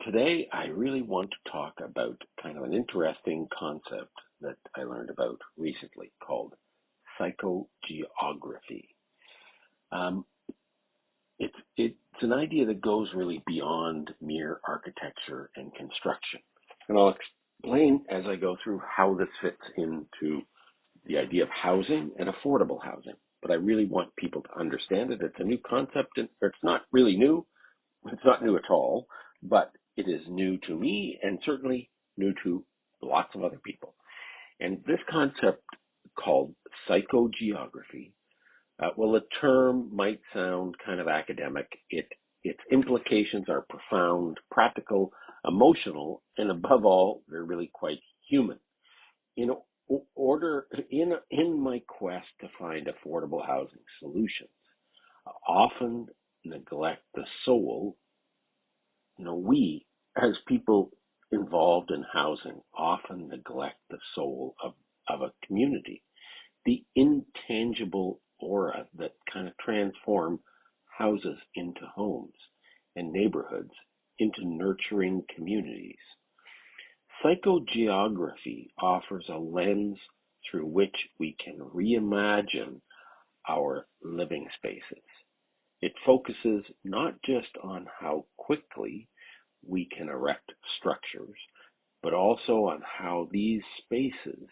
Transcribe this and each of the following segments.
Today, I really want to talk about kind of an interesting concept that I learned about recently called psychogeography. Um, it's an idea that goes really beyond mere architecture and construction. And I'll explain as I go through how this fits into the idea of housing and affordable housing. But I really want people to understand it. It's a new concept, and it's not really new. It's not new at all, but it is new to me and certainly new to lots of other people. And this concept called psychogeography, well, the term might sound kind of academic. Its implications are profound, practical, emotional, and above all, they're really quite human. In my quest to find affordable housing solutions, I often neglect the soul. We, as people involved in housing, often neglect the soul of a community, the intangible aura that kind of transform houses into homes and neighborhoods into nurturing communities. Psychogeography offers a lens through which we can reimagine our living spaces. It focuses not just on how quickly we can erect structures, but also on how these spaces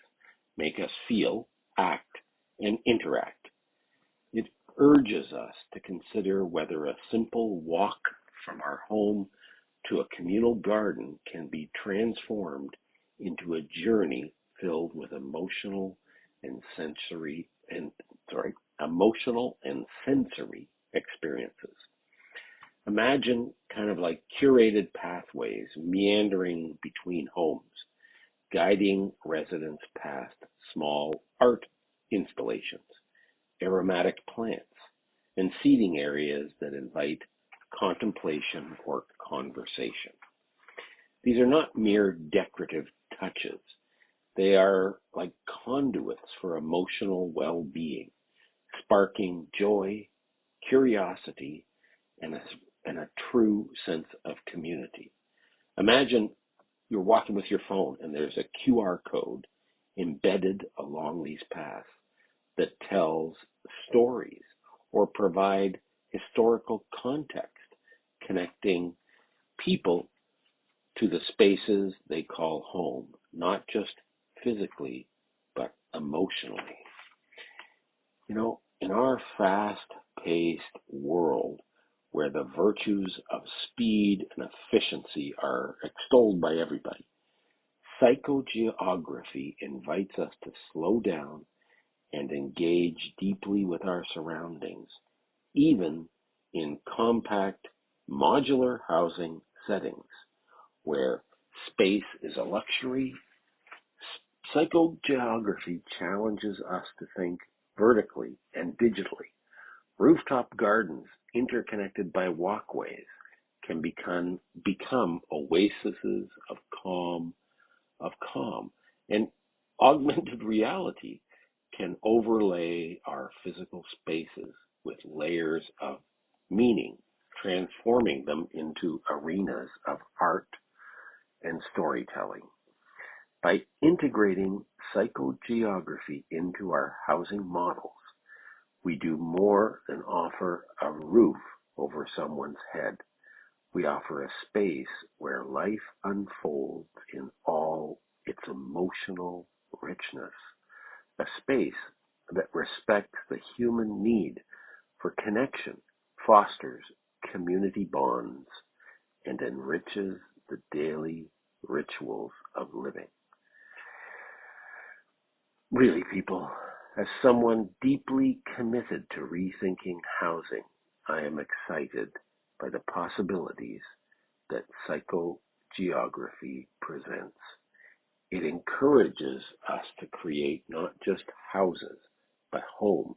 make us feel, act, and interact. It urges us to consider whether a simple walk from our home to a communal garden can be transformed into a journey filled with emotional and sensory experiences. Imagine kind of like curated pathways meandering between homes, guiding residents past small art installations, aromatic plants, and seating areas that invite contemplation or conversation. These are not mere decorative touches. They are like conduits for emotional well-being, sparking joy, curiosity, and a true sense of community. Imagine you're walking with your phone and there's a QR code embedded along these paths that tells stories or provide historical context, connecting people to the spaces they call home, not just physically, but emotionally. In our fast-paced world, where the virtues of speed and efficiency are extolled by everybody, psychogeography invites us to slow down and engage deeply with our surroundings, even in compact, modular housing settings, where space is a luxury. Psychogeography challenges us to think vertically and digitally. Rooftop gardens interconnected by walkways can become oases of calm, and augmented reality can overlay our physical spaces with layers of meaning, transforming them into arenas of art and storytelling. By integrating psychogeography into our housing models, we do more than offer a roof over someone's head. We offer a space where life unfolds in all its emotional richness, a space that respects the human need for connection, fosters community bonds, and enriches the daily rituals of living. Really, people, as someone deeply committed to rethinking housing, I am excited by the possibilities that psychogeography presents. It encourages us to create not just houses, but homes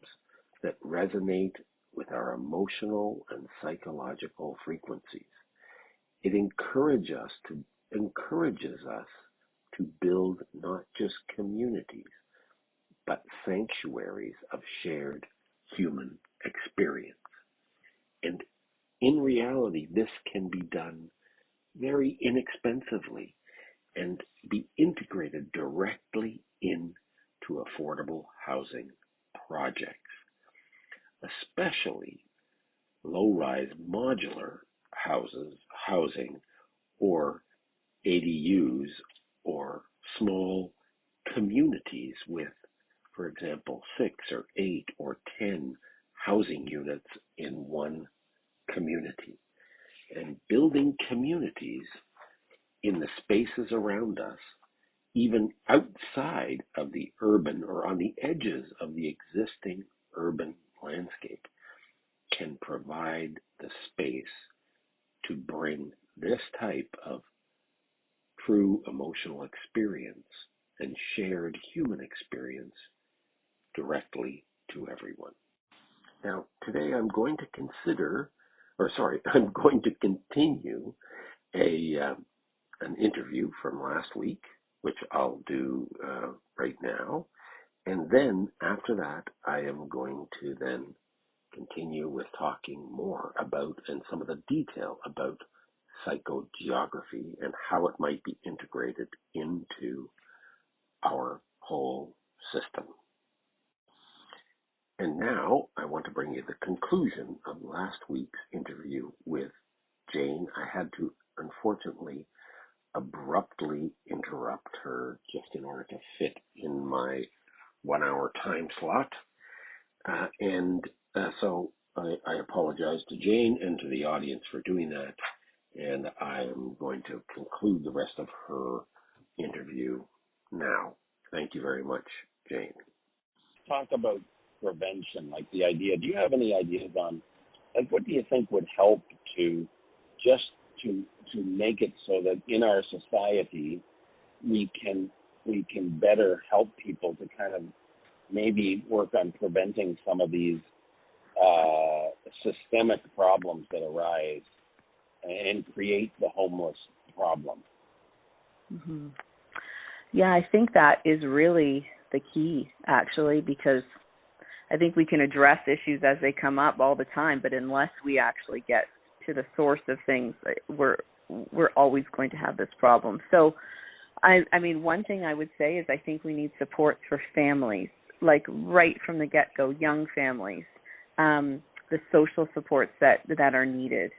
that resonate with our emotional and psychological frequencies. It encourages us to build not just communities, but sanctuaries of shared human experience. And in reality, this can be done very inexpensively and be integrated directly into affordable housing projects, especially low-rise modular housing, or ADUs, or small communities with, for example, 6 or 8 or 10 housing units in one community. And building communities in the spaces around us, even outside of the urban or on the edges of the existing urban landscape, can provide the space to bring this type of true emotional experience and shared human experience directly to everyone. Now, today I'm going to I'm going to continue an interview from last week, which I'll do right now. And then after that, I am going to then continue with talking more about and some of the detail about psychogeography and how it might be integrated into our whole system. And now I want to bring you the conclusion of last week's interview with Jane. I had to, unfortunately, abruptly interrupt her just in order to fit in my 1-hour time slot. So I apologize to Jane and to the audience for doing that. And I am going to conclude the rest of her interview now. Thank you very much, Jane. Talk about prevention, like the idea. Do you have any ideas on, like, what do you think would help to make it so that in our society we can better help people to kind of maybe work on preventing some of these systemic problems that arise and create the homeless problem? Mm-hmm. Yeah, I think that is really the key, actually, because I think we can address issues as they come up all the time, but unless we actually get to the source of things, we're always going to have this problem. So, I mean, one thing I would say is I think we need support for families, like right from the get-go, young families, the social supports that are needed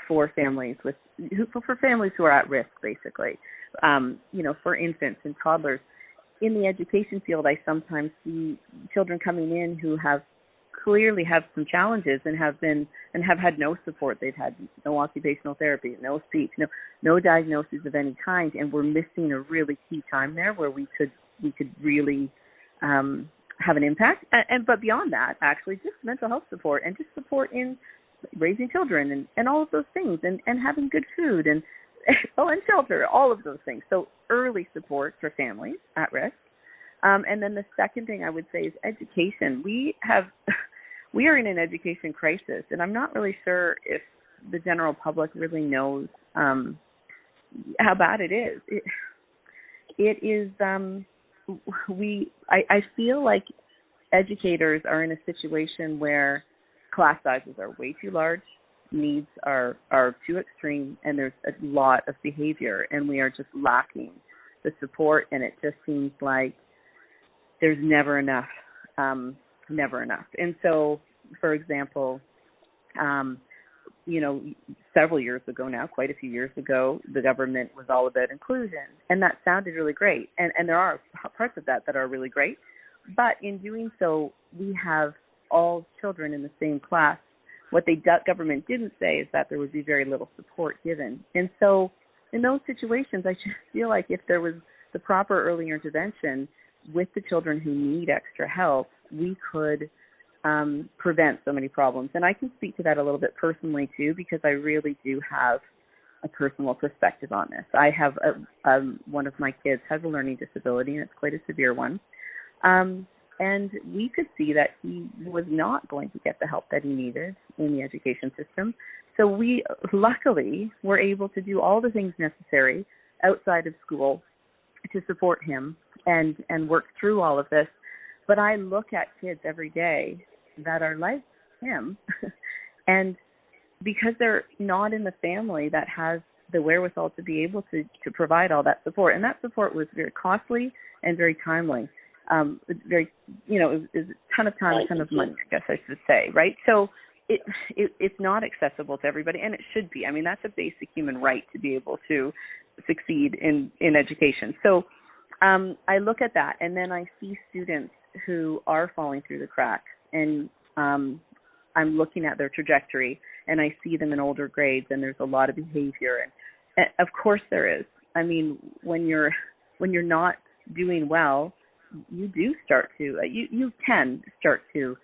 for families for families who are at risk, basically. For infants and toddlers. In the education field, I sometimes see children coming in who clearly have some challenges and have had no support. They've had no occupational therapy, no speech, no diagnoses of any kind, and we're missing a really key time there where we could really have an impact. But beyond that, actually, just mental health support and just support in raising children and all of those things and having good food and shelter, all of those things. So early support for families at risk. And then the second thing I would say is education. We are in an education crisis, and I'm not really sure if the general public really knows how bad it is. It is. I feel like educators are in a situation where class sizes are way too large, needs are too extreme, and there's a lot of behavior, and we are just lacking the support, and it just seems like there's never enough. And so, for example, several years ago now, quite a few years ago, the government was all about inclusion, and that sounded really great, and there are parts of that are really great, but in doing so, we have all children in the same class. What the government didn't say is that there would be very little support given. And so in those situations, I just feel like if there was the proper early intervention with the children who need extra help, we could prevent so many problems. And I can speak to that a little bit personally, too, because I really do have a personal perspective on this. I have one of my kids has a learning disability, and it's quite a severe one. And we could see that he was not going to get the help that he needed in the education system. So we luckily were able to do all the things necessary outside of school to support him and work through all of this. But I look at kids every day that are like him, and because they're not in the family that has the wherewithal to be able to provide all that support. And that support was very costly and very timely. Very, it was a ton of time, a ton of money, I guess I should say, right? So it's not accessible to everybody, and it should be. I mean, that's a basic human right to be able to succeed in education. So I look at that, and then I see students who are falling through the cracks, and I'm looking at their trajectory, and I see them in older grades, and there's a lot of behavior. And of course there is. I mean, when you're not doing well, you do start to you can start to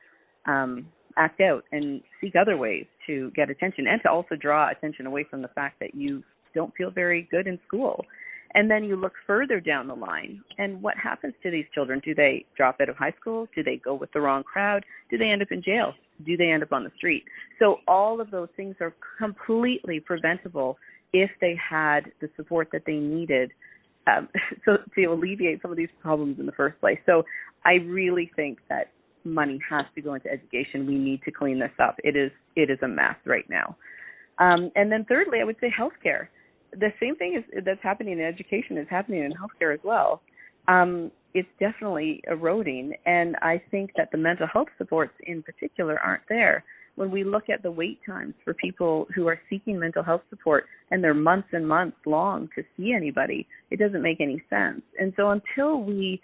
act out and seek other ways to get attention, and to also draw attention away from the fact that you don't feel very good in school. And then you look further down the line, and what happens to these children? Do they drop out of high school? Do they go with the wrong crowd? Do they end up in jail? Do they end up on the street? So all of those things are completely preventable if they had the support that they needed so to alleviate some of these problems in the first place. So I really think that money has to go into education. We need to clean this up. It is a mess right now. And then thirdly, I would say healthcare. The same thing that's happening in education is happening in healthcare as well. It's definitely eroding, and I think that the mental health supports in particular aren't there. When we look at the wait times for people who are seeking mental health support, and they're months and months long to see anybody, it doesn't make any sense. And so until we,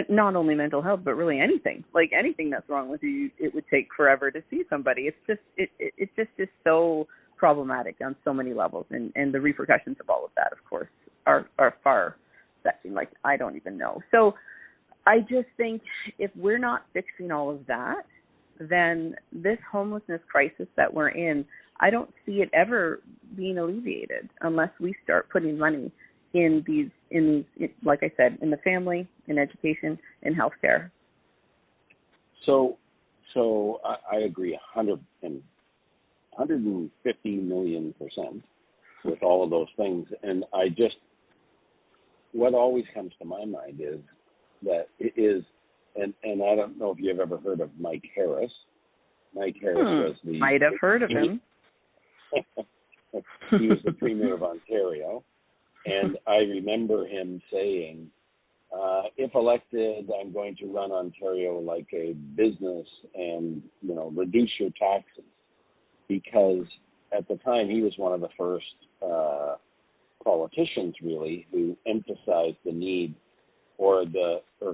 not only mental health, but really anything, like anything that's wrong with you, it would take forever to see somebody. It's just, it just is so problematic on so many levels, and the repercussions of all of that, of course, are far fetching. Like, I don't even know. So I just think if we're not fixing all of that, then this homelessness crisis that we're in, I don't see it ever being alleviated unless we start putting money in these, like I said, in the family, in education, in healthcare. So I agree 150 million% with all of those things. And what always comes to my mind is that it is, and I don't know if you've ever heard of Mike Harris. Mike Harris was might have heard of him. He was the Premier of Ontario. And I remember him saying, if elected, I'm going to run Ontario like a business and, reduce your taxes. Because at the time, he was one of the first politicians, really, who emphasized the need or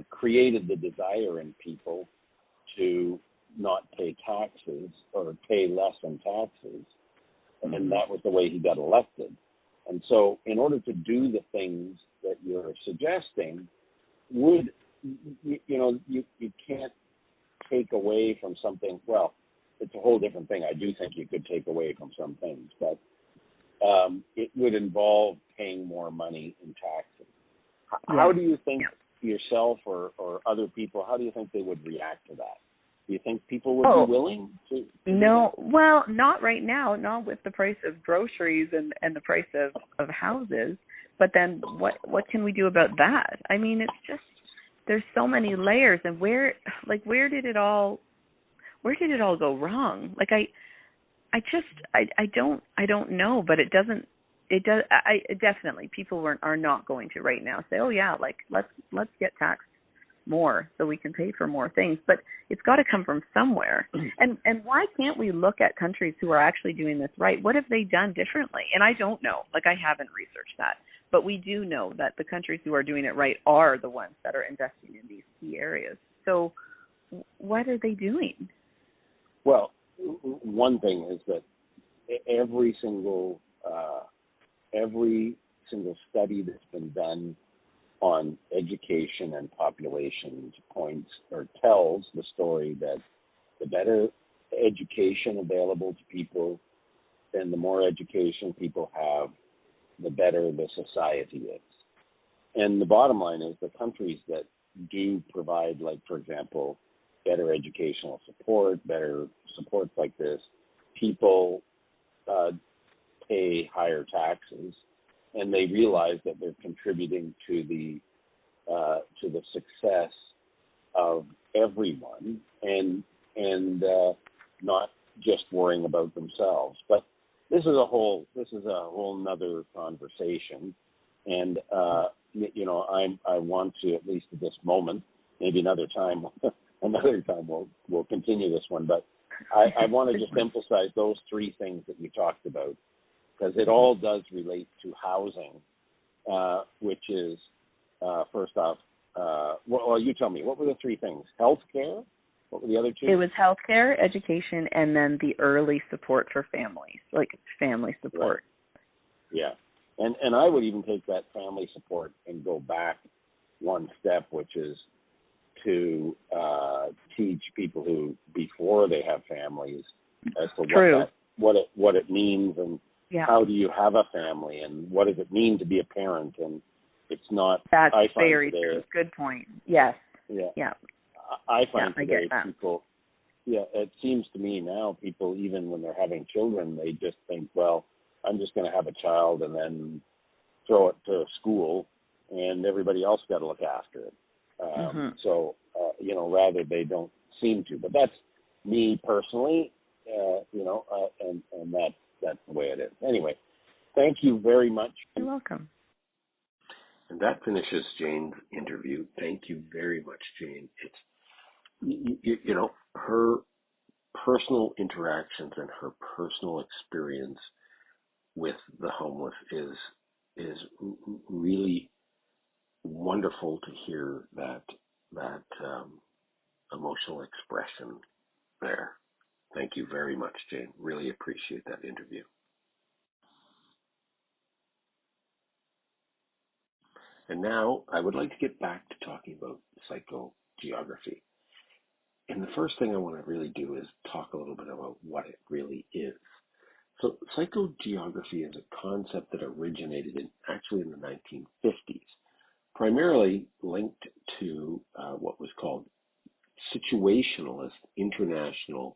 created the desire in people to not pay taxes or pay less in taxes. And that was the way he got elected. And so in order to do the things that you're suggesting, you can't take away from something. Well, it's a whole different thing. I do think you could take away from some things, but it would involve paying more money in taxes. How do you think yourself or other people, how do you think they would react to that? Do you think people would be willing to? No, well, not right now, not with the price of groceries and the price of houses. But then what can we do about that? I mean, it's just, there's so many layers, and where did it all go wrong? Like I don't know, but it definitely people are not going to right now say, oh yeah, like let's get taxed more so we can pay for more things, but it's got to come from somewhere. And why can't we look at countries who are actually doing this right? What have they done differently? And I don't know, like I haven't researched that, but we do know that the countries who are doing it right are the ones that are investing in these key areas. So what are they doing? Well, one thing is that every single study that's been done on education and population points or tells the story that the better education available to people and the more education people have, the better the society is. And the bottom line is the countries that do provide, like, for example, better educational support, better supports like this, people pay higher taxes, and they realize that they're contributing to the success of everyone, and not just worrying about themselves. But this is a whole nother conversation, and I want to, at least at this moment, maybe another time we'll continue this one, but I want to just emphasize those three things that you talked about, because it all does relate to housing, which is first off, well, you tell me, what were the three things? Healthcare? What were the other two? It was healthcare, education, and then the early support for families, like family support. Right. Yeah. And I would even take that family support and go back one step, which is to teach people who, before they have families, as to what it means, and how do you have a family, and what does it mean to be a parent. And it's not. That's I find very today, true. Good point. Yes. Yeah. I find today people. Yeah, it seems to me now people, even when they're having children, they just think, well, I'm just going to have a child and then throw it to school, and everybody else got to look after it. So, rather they don't seem to. But that's me personally, and that's the way it is. Anyway, thank you very much. You're welcome. And that finishes Jane's interview. Thank you very much, Jane. It's, her personal interactions and her personal experience with the homeless is really wonderful to hear that emotional expression there. Thank you very much, Jane. Really appreciate that interview. And now I would like to get back to talking about psychogeography. And the first thing I want to really do is talk a little bit about what it really is. So psychogeography is a concept that originated in the 1950s, primarily linked to what was called the situationalist international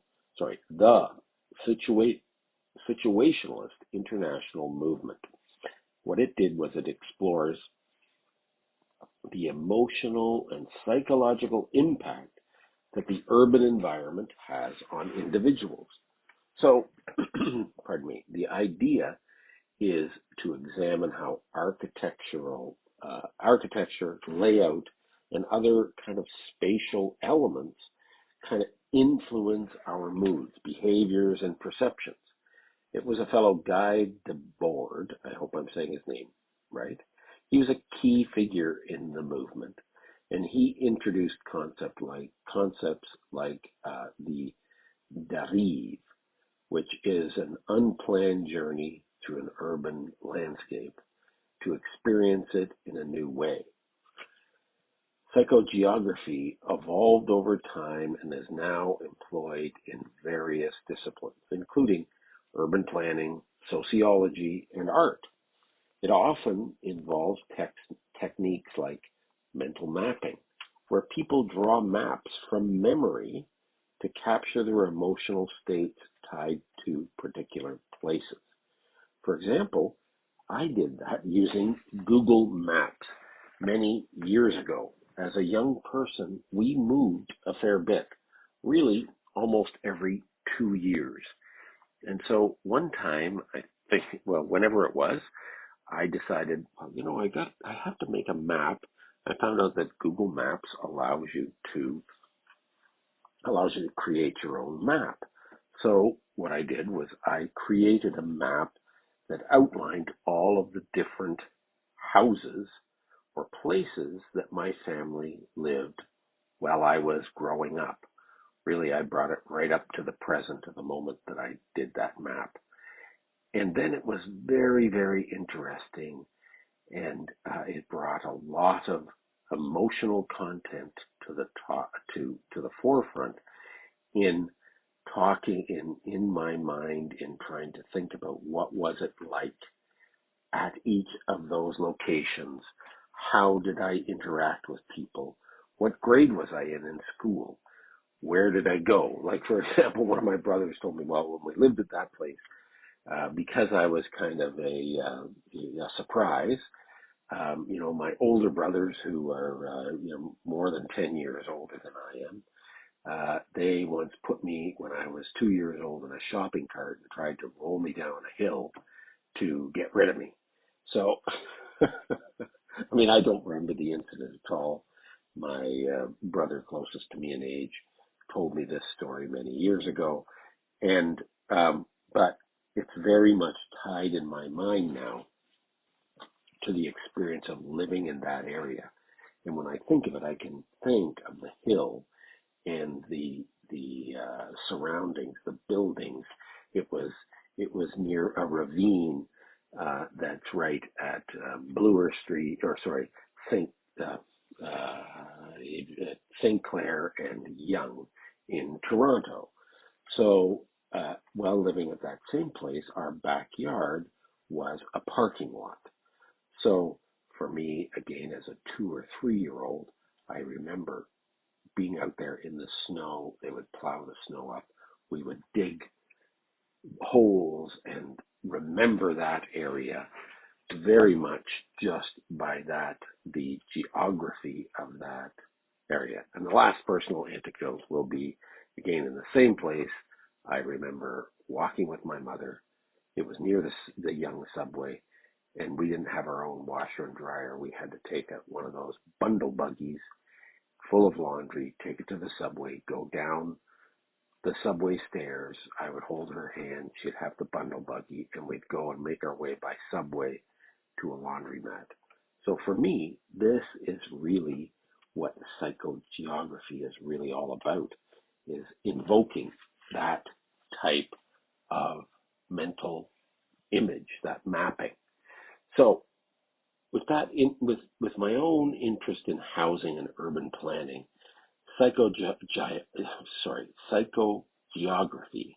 movement. What it did was it explores the emotional and psychological impact that the urban environment has on individuals. So, the idea is to examine how architecture, layout, and other kind of spatial elements kind of influence our moods, behaviors, and perceptions. It was a fellow Guy Debord, I hope I'm saying his name right. He was a key figure in the movement, and he introduced concepts like the dérive, which is an unplanned journey through an urban landscape to experience it in a new way. Psychogeography evolved over time and is now employed in various disciplines, including urban planning, sociology, and art. It often involves techniques like mental mapping, where people draw maps from memory to capture their emotional states tied to particular places. For example, I did that using Google Maps many years ago. As a young person, we moved a fair bit, really almost every 2 years. And so one time, whenever it was, I decided, I have to make a map. I found out that Google Maps allows you to create your own map. So what I did was I created a map that outlined all of the different houses or places that my family lived while I was growing up. Really, I brought it right up to the present, to the moment that I did that map. And then it was very, very interesting, and it brought a lot of emotional content to the forefront in talking in my mind, in trying to think about what was it like at each of those locations. How did I interact with people? What grade was I in school? Where did I go? Like, for example, one of my brothers told me, well, when we lived at that place, because I was kind of a surprise, my older brothers, who are more than 10 years older than I am, They once put me, when I was 2 years old, in a shopping cart and tried to roll me down a hill to get rid of me. So, I mean, I don't remember the incident at all. My brother, closest to me in age, told me this story many years ago, and but it's very much tied in my mind now to the experience of living in that area. And when I think of it, I can think of the hill and the surroundings, the buildings. It was near a ravine that's right at Bloor Street, or sorry, Saint uh, St. Clair and Yonge in Toronto. So while living at that same place, our backyard was a parking lot. So for me, again, as a 2 or 3 year old, I remember being out there in the snow. They would plow the snow up. We would dig holes and remember that area very much just by that, the geography of that area. And the last personal anecdote will be, again, in the same place. I remember walking with my mother. It was near the Yonge subway, and we didn't have our own washer and dryer. We had to take one of those bundle buggies full of laundry, take it to the subway, go down the subway stairs. I would hold her hand. She'd have the bundle buggy, and we'd go and make our way by subway to a laundromat. So for me, this is really what psychogeography is really all about, is invoking that type of mental image, that mapping. So with that, with my own interest in housing and urban planning, psychogeography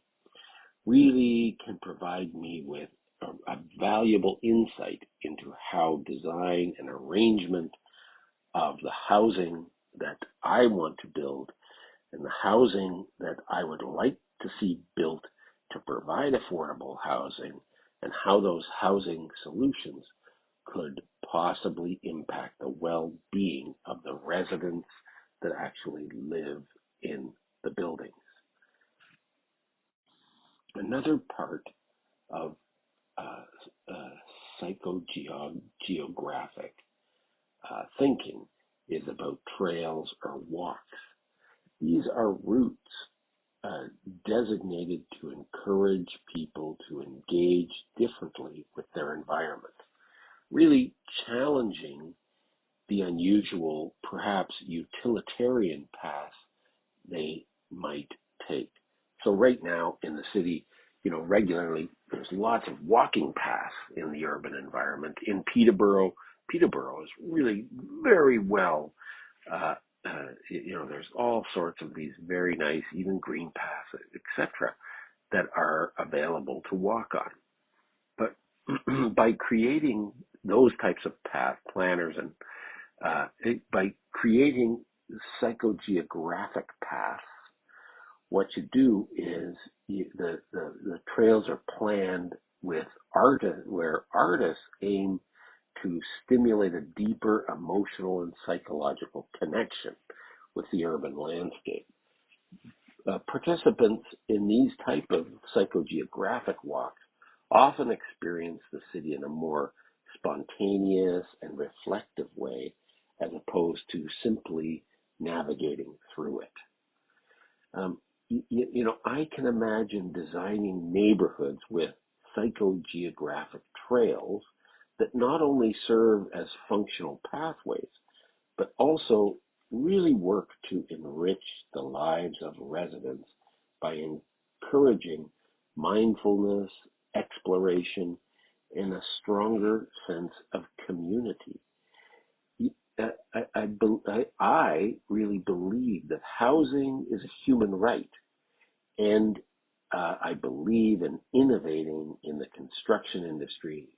really can provide me with a valuable insight into how design and arrangement of the housing that I want to build and the housing that I would like to see built to provide affordable housing, and how those housing solutions could possibly impact the well-being of the residents that actually live in the buildings. Another part of psychogeographic thinking is about trails or walks. These are routes designated to encourage people to engage differently with their environment, really challenging the unusual, perhaps utilitarian path they might take. So right now in the city, regularly there's lots of walking paths in the urban environment. In Peterborough is really very well, there's all sorts of these very nice, even green paths, etc., that are available to walk on. But by creating those types of path planners and by creating psychogeographic paths, what you do is the trails are planned with where artists aim to stimulate a deeper emotional and psychological connection with the urban landscape. Participants in these type of psychogeographic walks often experience the city in a more spontaneous and reflective way, as opposed to simply navigating through it. I can imagine designing neighborhoods with psychogeographic trails that not only serve as functional pathways, but also really work to enrich the lives of residents by encouraging mindfulness, exploration, and a stronger sense of community. I really believe that housing is a human right, and I believe in innovating in the construction industry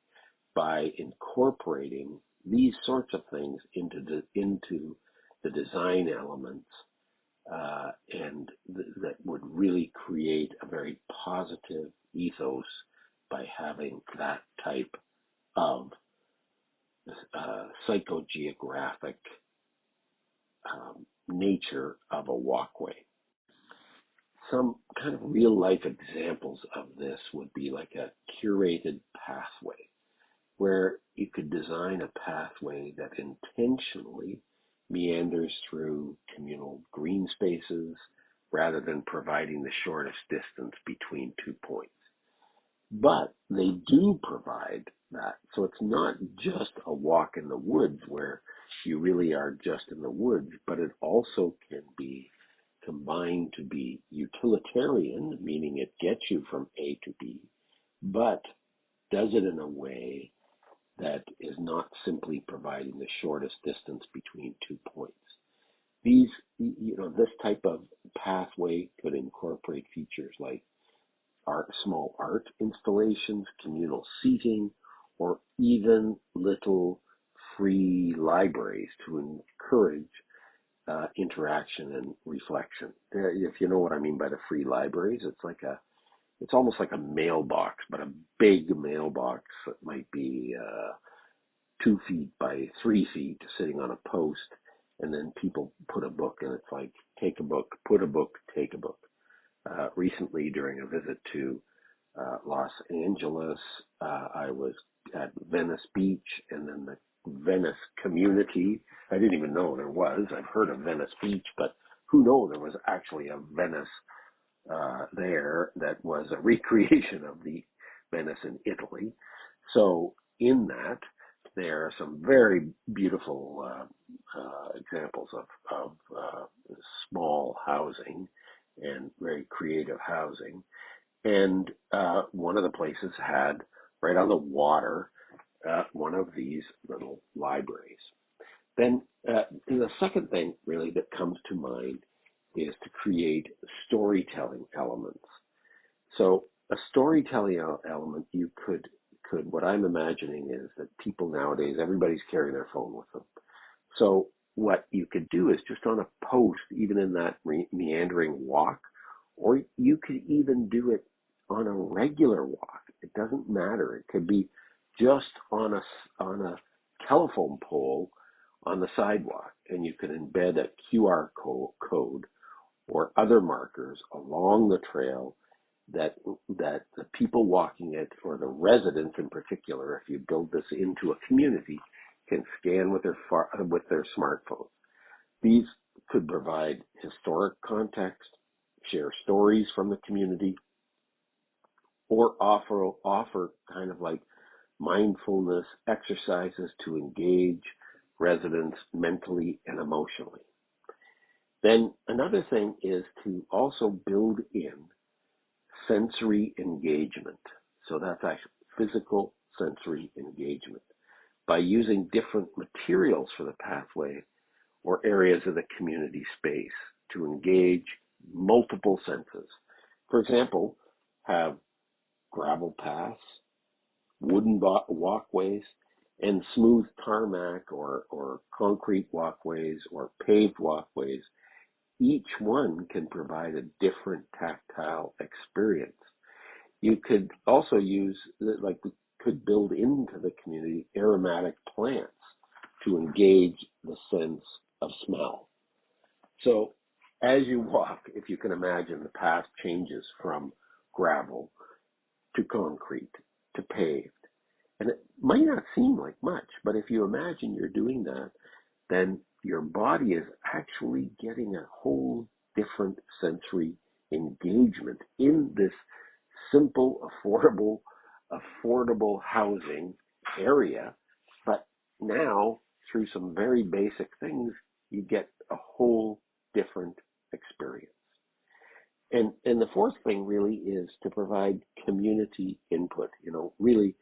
by incorporating these sorts of things into the design elements, and that would really create a very positive ethos by having that type of psychogeographic nature of a walkway. some kind of real life examples of this would be like a curated pathway, where you could design a pathway that intentionally meanders through communal green spaces rather than providing the shortest distance between 2 points. But they do provide that. So it's not just a walk in the woods where you really are just in the woods, but it also can be combined to be utilitarian, meaning it gets you from A to B, but does it in a way that is not simply providing the shortest distance between 2 points. This type of pathway could incorporate features like small art installations, communal seating, or even little free libraries to encourage interaction and reflection. If you know what I mean by the free libraries, it's almost like a mailbox, but a big mailbox that might be 2 feet by 3 feet sitting on a post, and then people put a book, and it's like, take a book, put a book, take a book. Recently, during a visit to Los Angeles, I was at Venice Beach, and then the Venice community. I didn't even know there was. I've heard of Venice Beach, but who knew there was actually a Venice there that was a recreation of the Venice in Italy. So in that, there are some very beautiful examples of small housing and very creative housing. And one of the places had, right on the water, one of these little libraries. Then the second thing really that comes to mind is to create storytelling elements. So a storytelling element, you could what I'm imagining is that people nowadays, everybody's carrying their phone with them. So what you could do is just on a post, even in that meandering walk, or you could even do it on a regular walk. It doesn't matter. It could be just on a telephone pole on the sidewalk, and you could embed a QR code or other markers along the trail that the people walking it, or the residents in particular, if you build this into a community, can scan with their smartphones. These could provide historic context, share stories from the community, or offer kind of like mindfulness exercises to engage residents mentally and emotionally. Then another thing is to also build in sensory engagement. So that's actually physical sensory engagement by using different materials for the pathway or areas of the community space to engage multiple senses. For example, have gravel paths, wooden walkways, and smooth tarmac or concrete walkways or paved walkways. Each one can provide a different tactile experience. You could also could build into the community aromatic plants to engage the sense of smell. So as you walk, if you can imagine, the path changes from gravel to concrete to paved. And it might not seem like much, but if you imagine you're doing that, then your body is actually getting a whole different sensory engagement in this simple, affordable housing area. But now, through some very basic things, you get a whole different experience. And the fourth thing really is to provide community input, really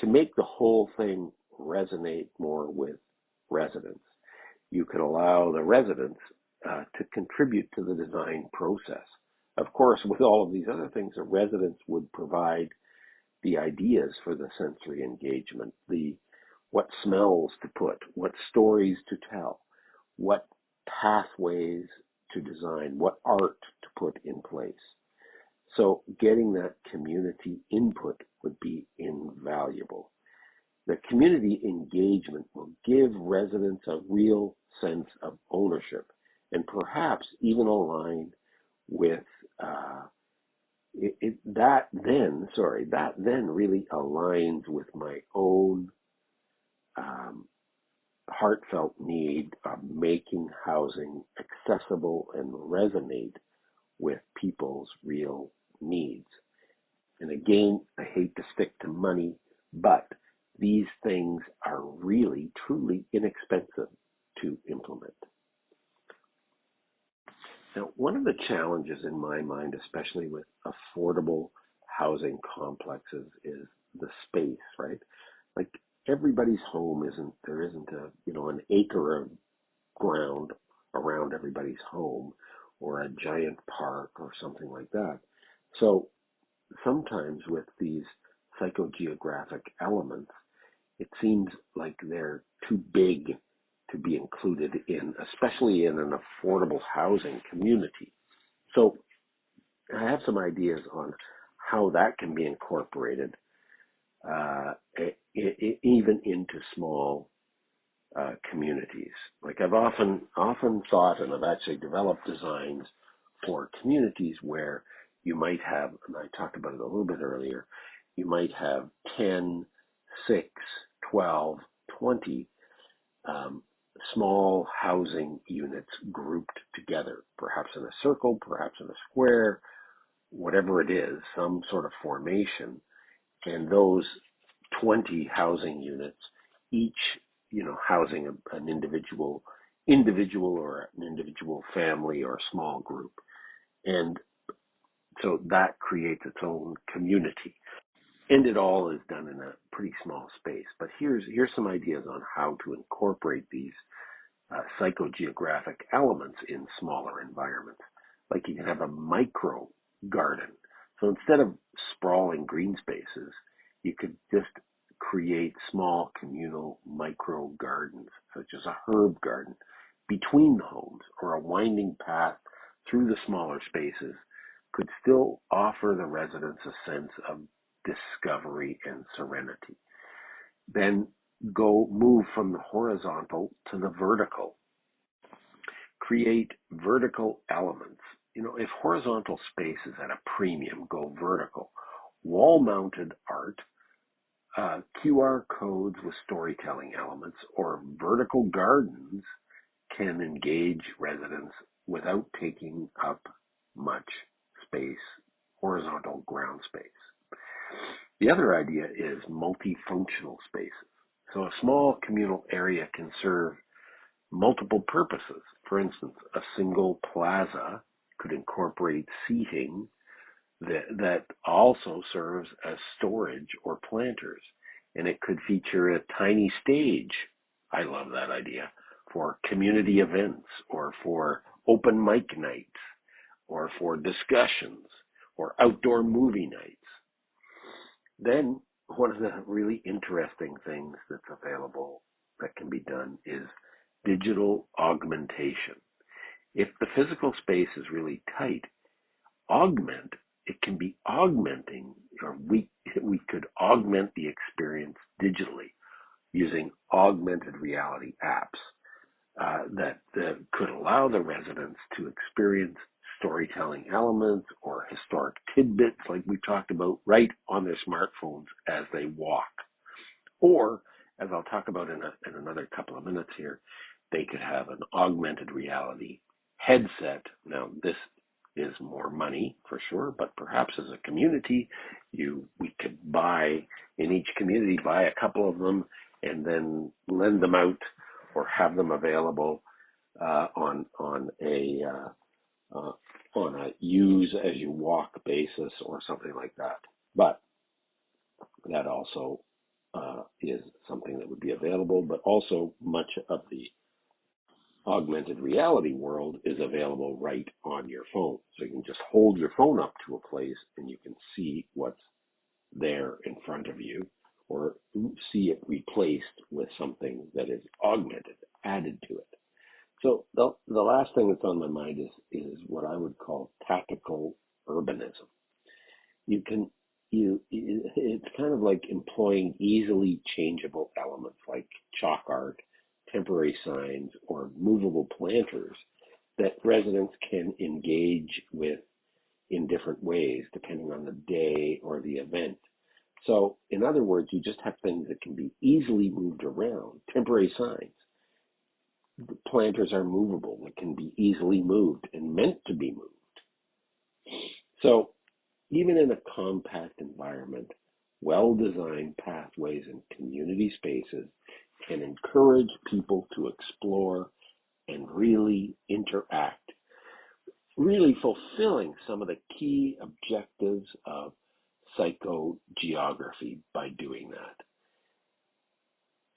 to make the whole thing resonate more with residents. You could allow the residents to contribute to the design process. Of course, with all of these other things, the residents would provide the ideas for the sensory engagement, what smells to put, what stories to tell, what pathways to design, what art to put in place. So getting that community input would be invaluable. The community engagement will give residents a real sense of ownership and perhaps even align with that then really aligns with my own heartfelt need of making housing accessible and resonate with people's real needs. And again, I hate to stick to money, but these things are really, truly inexpensive to implement. Now, one of the challenges in my mind, especially with affordable housing complexes, is the space, right? Like everybody's home there isn't an acre of ground around everybody's home or a giant park or something like that. So sometimes with these psychogeographic elements, it seems like they're too big to be included in, especially in an affordable housing community. So I have some ideas on how that can be incorporated even into small communities. Like I've often thought, and I've actually developed designs for communities where you might have, and I talked about it a little bit earlier, you might have 10, 6, 12, 20 small housing units grouped together, perhaps in a circle, perhaps in a square, whatever it is, some sort of formation. And those 20 housing units, each, housing an individual or an individual family or small group. And so that creates its own community. And it all is done in a pretty small space. But here's some ideas on how to incorporate these psychogeographic elements in smaller environments. Like you can have a micro garden. So instead of sprawling green spaces, you could just create small communal micro gardens, such as a herb garden between the homes, or a winding path through the smaller spaces could still offer the residents a sense of discovery and serenity. Then move from the horizontal to the vertical. Create vertical elements. If horizontal space is at a premium, go vertical. Wall-mounted art, QR codes with storytelling elements, or vertical gardens can engage residents without taking up much space, horizontal ground space. The other idea is multifunctional spaces. So a small communal area can serve multiple purposes. For instance, a single plaza could incorporate seating that also serves as storage or planters. And it could feature a tiny stage, I love that idea, for community events or for open mic nights or for discussions or outdoor movie nights. Then one of the really interesting things that's available that can be done is digital augmentation. If the physical space is really tight, it can be augmenting, or we could augment the experience digitally using augmented reality apps that could allow the residents to experience storytelling elements or historic tidbits like we talked about right on their smartphones as they walk. Or, as I'll talk about in another couple of minutes here, they could have an augmented reality headset. Now, this is more money for sure, but perhaps as a community, we could in each community, buy a couple of them and then lend them out or have them available on a use as you walk basis or something like that. But that also is something that would be available, but also much of the augmented reality world is available right on your phone. So you can just hold your phone up to a place and you can see what's there in front of you, or see it replaced with something that is augmented, added to it. So the last thing that's on my mind is what I would call tactical urbanism. It's kind of like employing easily changeable elements like chalk art, temporary signs, or movable planters that residents can engage with in different ways depending on the day or the event. So in other words, you just have things that can be easily moved around, temporary signs. The planters are movable, that can be easily moved and meant to be moved. So even in a compact environment, well-designed pathways and community spaces can encourage people to explore and really interact, really fulfilling some of the key objectives of psychogeography by doing that.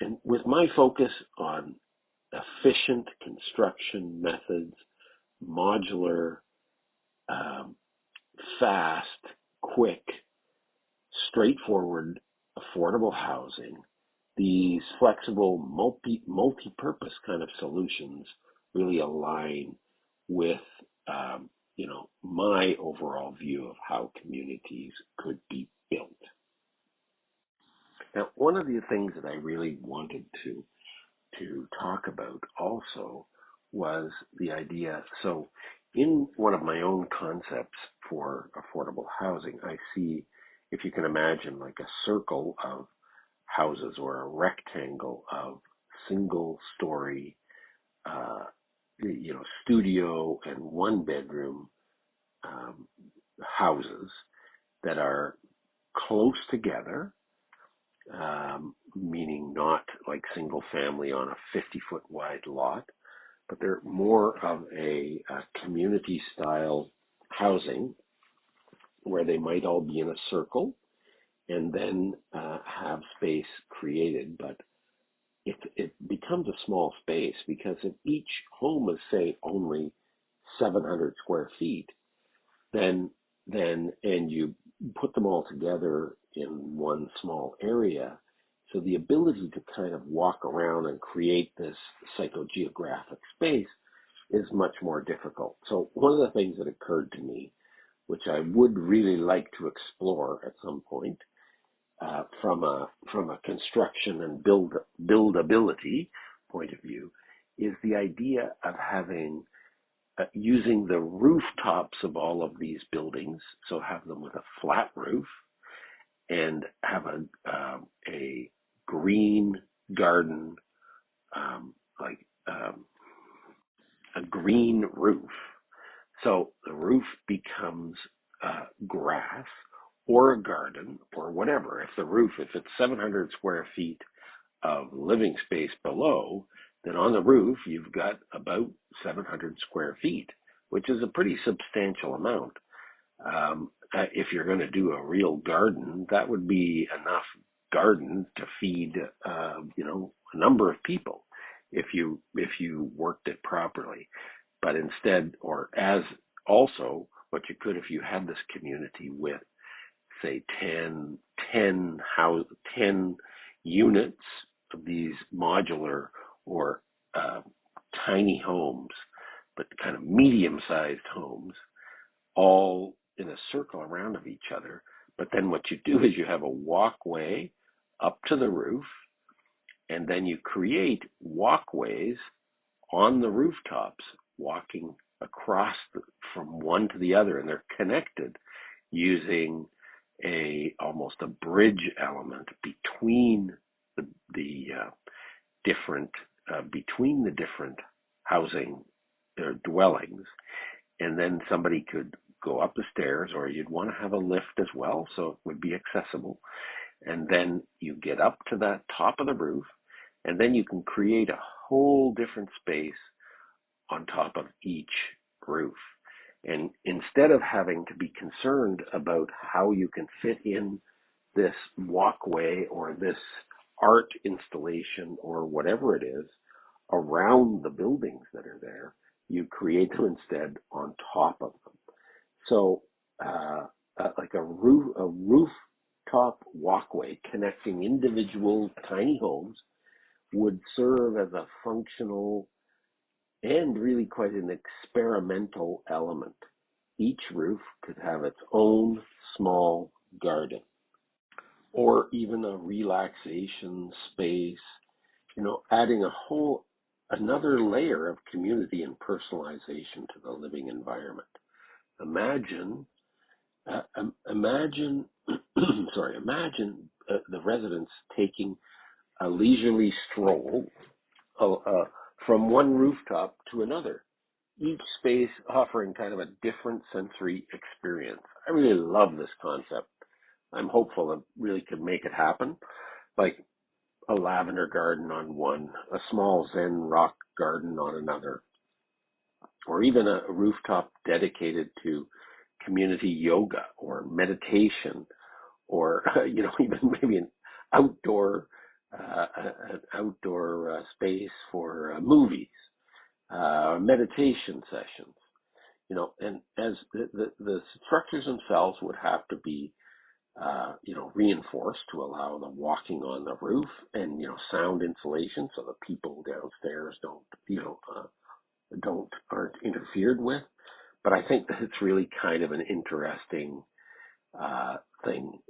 And with my focus on efficient construction methods, modular, fast, quick, straightforward, affordable housing, these flexible, multi-purpose kind of solutions really align with, my overall view of how communities could be built. Now, one of the things that I really wanted to talk about also was the idea. So in one of my own concepts for affordable housing, I see, if you can imagine, like a circle of houses or a rectangle of single story, studio and one bedroom houses that are close together, meaning not like single family on a 50-foot wide lot, but they're more of a community style housing where they might all be in a circle and then have space created. But it becomes a small space because if each home is, say, only 700 square feet, then and you put them all together in one small area, so the ability to kind of walk around and create this psychogeographic space is much more difficult. So one of the things that occurred to me, which I would really like to explore at some point, from a construction and buildability point of view, is the idea of having using the rooftops of all of these buildings, so have them with a flat roof and have a green garden, a green roof. So the roof becomes grass or a garden or whatever. If it's 700 square feet of living space below, then on the roof you've got about 700 square feet, which is a pretty substantial amount. If you're going to do a real garden, that would be enough garden to feed, a number of people if you worked it properly. But instead, or as also, what you could, if you had this community with, say, 10 units of these modular or tiny homes, but kind of medium-sized homes, all in a circle around of each other. But then what you do is you have a walkway up to the roof, and then you create walkways on the rooftops, walking across from one to the other, and they're connected using almost a bridge element between the different housing dwellings. And then somebody could go up the stairs, or you'd want to have a lift as well, so it would be accessible. And then you get up to that top of the roof, and then you can create a whole different space on top of each roof. And instead of having to be concerned about how you can fit in this walkway or this art installation or whatever it is around the buildings that are there, you create them instead on top of them. So like a rooftop walkway connecting individual tiny homes would serve as a functional and really quite an experimental element. Each roof could have its own small garden, or even a relaxation space, adding another layer of community and personalization to the living environment. Imagine Imagine, imagine the residents taking a leisurely stroll from one rooftop to another, each space offering kind of a different sensory experience. I really love this concept. I'm hopeful it really could make it happen, like a lavender garden on one, a small Zen rock garden on another, or even a rooftop dedicated to community yoga or meditation, or even maybe an outdoor space for movies, meditation sessions. And as the structures themselves would have to be reinforced to allow the walking on the roof, and sound insulation so the people downstairs aren't interfered with. But I think that it's really kind of an interesting thing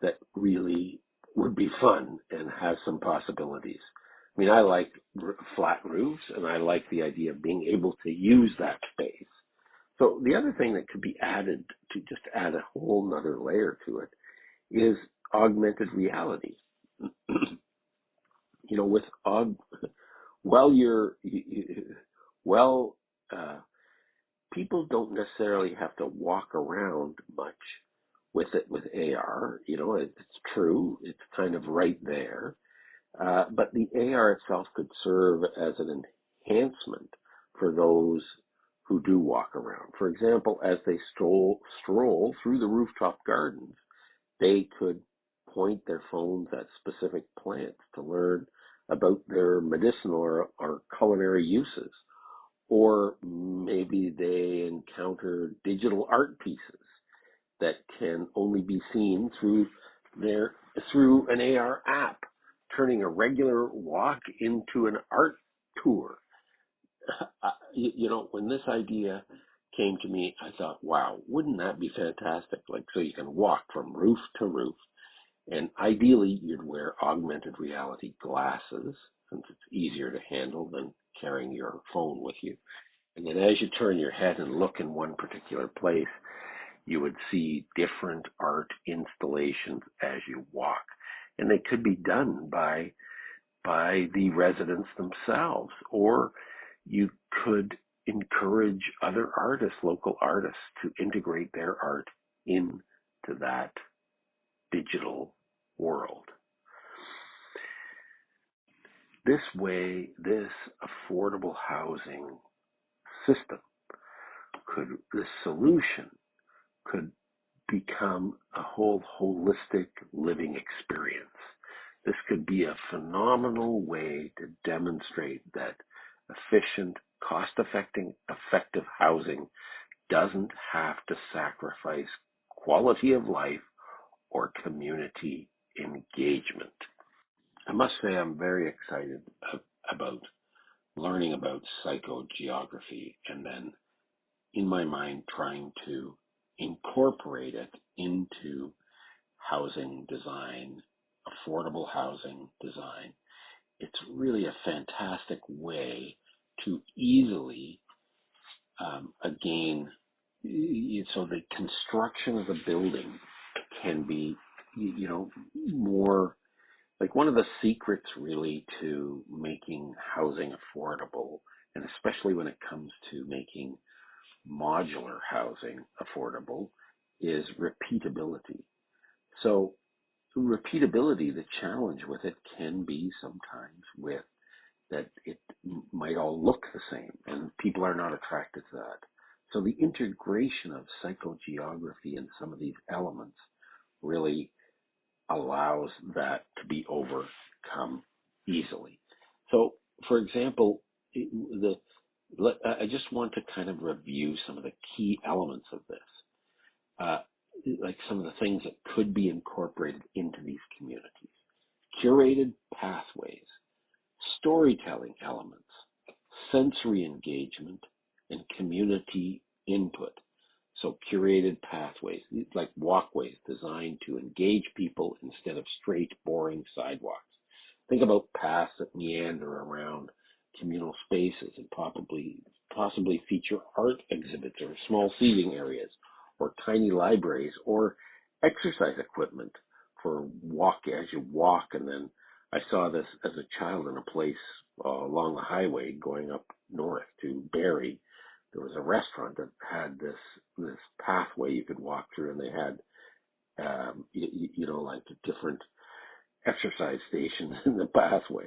that really would be fun and has some possibilities. I mean, I like flat roofs, and I like the idea of being able to use that space. So the other thing that could be added, to just add a whole nother layer to it, is augmented reality. With people don't necessarily have to walk around much with it with AR. It's true, it's kind of right there. But the AR itself could serve as an enhancement for those who do walk around. For example, as they stroll through the rooftop gardens, they could point their phones at specific plants to learn about their medicinal or culinary uses. Or maybe they encounter digital art pieces that can only be seen through an AR app, turning a regular walk into an art tour. When this idea came to me, I thought, wow, wouldn't that be fantastic? Like, so you can walk from roof to roof, and ideally you'd wear augmented reality glasses, since it's easier to handle than carrying your phone with you. And then as you turn your head and look in one particular place, you would see different art installations as you walk. And they could be done by the residents themselves, or you could encourage other artists, local artists, to integrate their art into that digital world. This way, this affordable housing system this solution could become a whole holistic living experience. This could be a phenomenal way to demonstrate that efficient, effective housing doesn't have to sacrifice quality of life or community engagement. I must say I'm very excited about learning about psychogeography, and then in my mind trying to incorporate it into housing design, affordable housing design. It's really a fantastic way to easily, again, so the construction of the building can be, more like one of the secrets really to making housing affordable, and especially when it comes to making modular housing affordable, is repeatability. So repeatability, the challenge with it can be sometimes with that it might all look the same, and people are not attracted to that. So the integration of psychogeography and some of these elements really allows that to be overcome easily. So, for example, I just want to kind of review some of the key elements of this, like some of the things that could be incorporated into these communities. Curated pathways, storytelling elements, sensory engagement, and community input. So curated pathways, like walkways designed to engage people instead of straight, boring sidewalks. Think about paths that meander around communal spaces and possibly feature art exhibits or small seating areas, or tiny libraries, or exercise equipment for as you walk. And then I saw this as a child in a place along the highway going up north to Barrie. There was a restaurant that had this pathway you could walk through, and they had like different exercise stations in the pathway.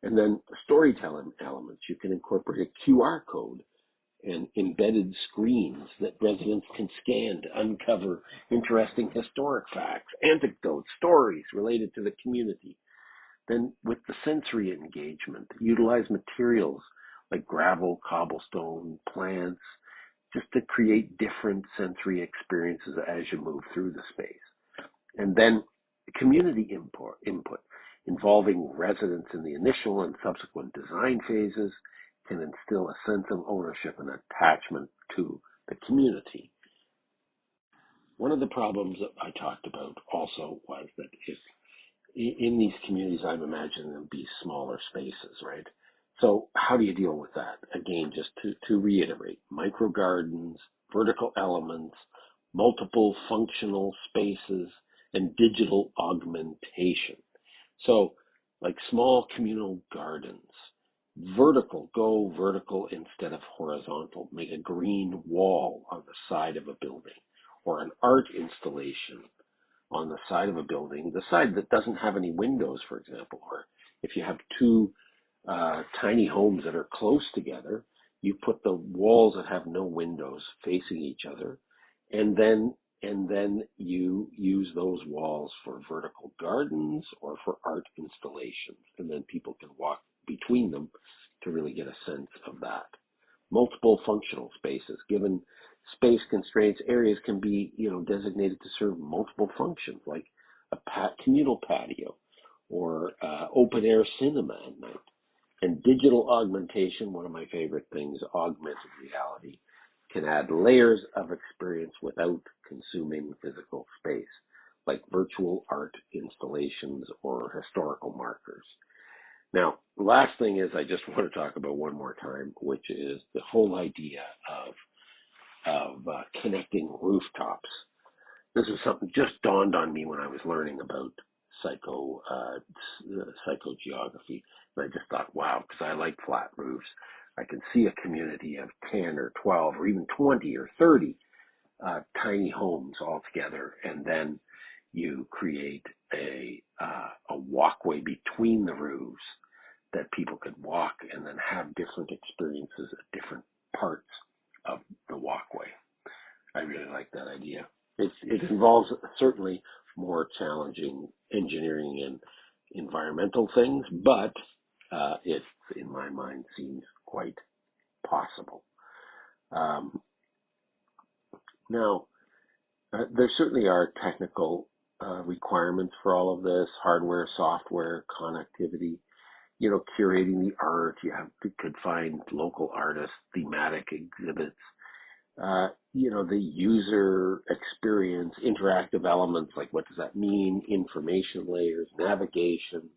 And then storytelling elements. You can incorporate a QR code and embedded screens that residents can scan to uncover interesting historic facts, anecdotes, stories related to the community. Then with the sensory engagement, utilize materials like gravel, cobblestone, plants, just to create different sensory experiences as you move through the space. And then community input involving residents in the initial and subsequent design phases can instill a sense of ownership and attachment to the community. One of the problems that I talked about also was that if in these communities, I'm imagining them be smaller spaces, right? So how do you deal with that? Again, just to reiterate, micro gardens, vertical elements, multiple functional spaces, and digital augmentation. So like small communal gardens, go vertical instead of horizontal. Make a green wall on the side of a building, or an art installation on the side of a building, the side that doesn't have any windows, for example, or if you have two tiny homes that are close together, you put the walls that have no windows facing each other, and then you use those walls for vertical gardens or for art installations, and then people can walk between them to really get a sense of that. Multiple functional spaces. Given space constraints, areas can be, designated to serve multiple functions, like a communal patio or open air cinema at night. And digital augmentation, one of my favorite things, augmented reality, can add layers of experience without consuming physical space, like virtual art installations or historical markers. Now, the last thing is I just want to talk about one more time, which is the whole idea of connecting rooftops. This is something just dawned on me when I was learning about psychogeography. And I just thought, wow, because I like flat roofs. I can see a community of 10 or 12 or even 20 or 30 tiny homes all together, and then you create a walkway between the roofs that people could walk and then have different experiences at different parts of the walkway. I really like that idea. It involves certainly more challenging engineering and environmental things, but it, in my mind, seems quite possible. Now, there certainly are technical requirements for all of this: hardware, software, connectivity. Curating the art. Could find local artists, thematic exhibits. The user experience, interactive elements, like what does that mean, information layers, navigation,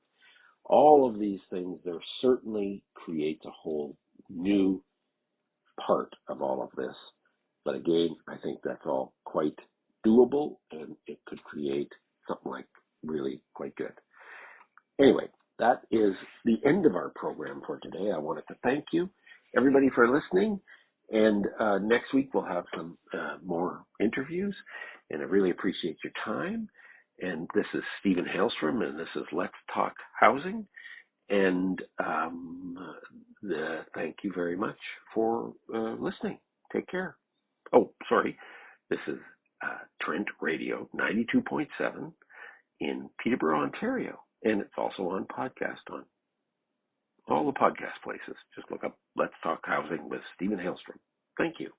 all of these things, there certainly creates a whole new part of all of this. But again, I think that's all quite doable, and it could create something like really quite good. Anyway, that is the end of our program for today. I wanted to thank you, everybody, for listening. And next week we'll have some more interviews, and I really appreciate your time. And this is Stephen Haylestrom, and this is Let's Talk Housing. And thank you very much for listening. Take care. Oh, sorry. This is Trent Radio 92.7 in Peterborough, Ontario. And it's also on podcast on all the podcast places. Just look up Let's Talk Housing with Stephen Haylestrom. Thank you.